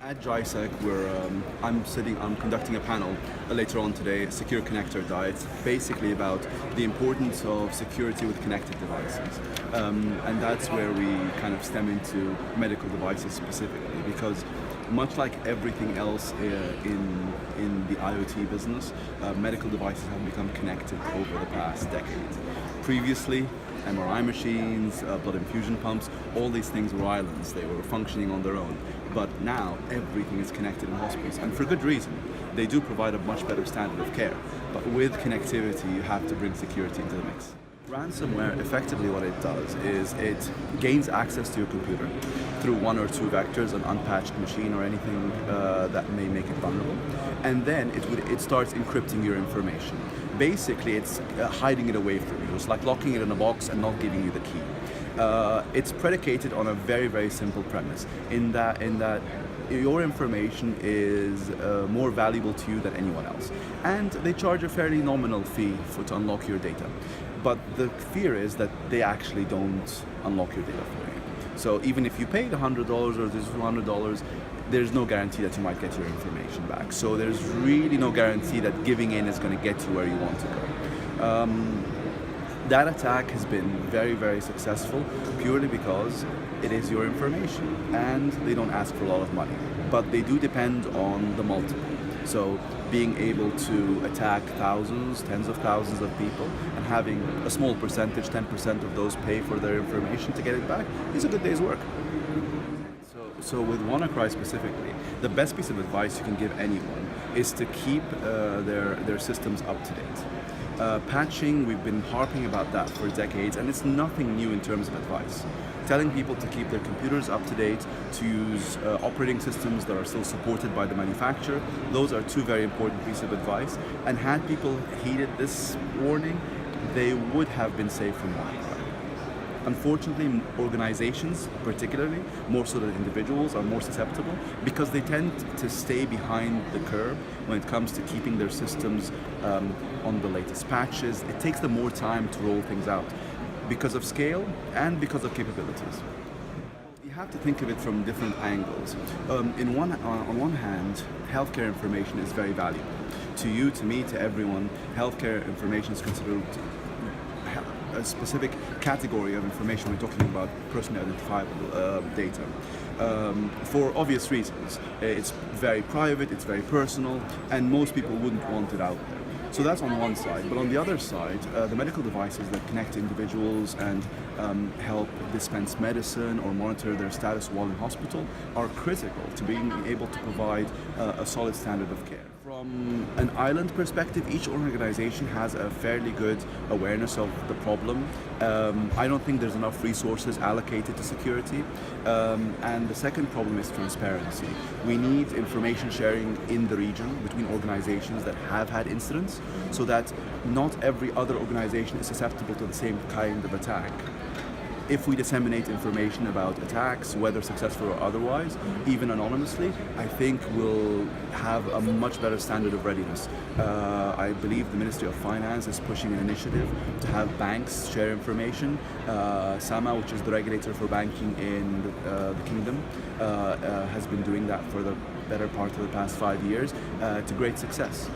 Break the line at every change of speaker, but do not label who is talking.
At DrySec, I'm conducting a panel later on today, Secure Connector Die. It's basically about the importance of security with connected devices. And that's where we kind of stem into medical devices specifically, because much like everything else in the IoT business, medical devices have become connected over the past decade. Previously, MRI machines, blood infusion pumps, all these things were islands. They were functioning on their own. But now everything is connected in hospitals, and for good reason. They do provide a much better standard of care. But with connectivity, you have to bring security into the mix. Ransomware, effectively what it does is it gains access to your computer through one or two vectors, an unpatched machine or anything that may make it vulnerable. And then it starts encrypting your information. Basically, it's hiding it away from you. It's like locking it in a box and not giving you the key. It's predicated on a very, very simple premise in that your information is more valuable to you than anyone else. And they charge a fairly nominal fee to unlock your data. But the fear is that they actually don't unlock your data for you. So even if you paid $100 or $200, there's no guarantee that you might get your information back. So there's really no guarantee that giving in is going to get you where you want to go. That attack has been very, very successful purely because it is your information and they don't ask for a lot of money, but they do depend on the multiple. So being able to attack thousands, tens of thousands of people and having a small percentage, 10% of those pay for their information to get it back is a good day's work. So with WannaCry specifically, the best piece of advice you can give anyone is to keep their systems up to date. Patching, we've been harping about that for decades, and it's nothing new in terms of advice. Telling people to keep their computers up to date, to use operating systems that are still supported by the manufacturer, those are two very important pieces of advice. And had people heeded this warning, they would have been safe from WannaCry. Unfortunately, organizations, particularly, more so than individuals, are more susceptible because they tend to stay behind the curve when it comes to keeping their systems on the latest patches. It takes them more time to roll things out because of scale and because of capabilities. You have to think of it from different angles. On one hand, healthcare information is very valuable. To you, to me, to everyone, healthcare information is considered a specific category of information. We're talking about personally identifiable data. For obvious reasons. It's very private, it's very personal, and most people wouldn't want it out there. So that's on one side. But on the other side, the medical devices that connect individuals and help dispense medicine or monitor their status while in hospital are critical to being able to provide a solid standard of care. From an island perspective, each organization has a fairly good awareness of the problem. I don't think there's enough resources allocated to security. And the second problem is transparency. We need information sharing in the region between organizations that have had incidents so that not every other organization is susceptible to the same kind of attack. If we disseminate information about attacks, whether successful or otherwise, even anonymously, I think we'll have a much better standard of readiness. I believe the Ministry of Finance is pushing an initiative to have banks share information. SAMA, which is the regulator for banking in the Kingdom, has been doing that for the better part of the past 5 years to great success.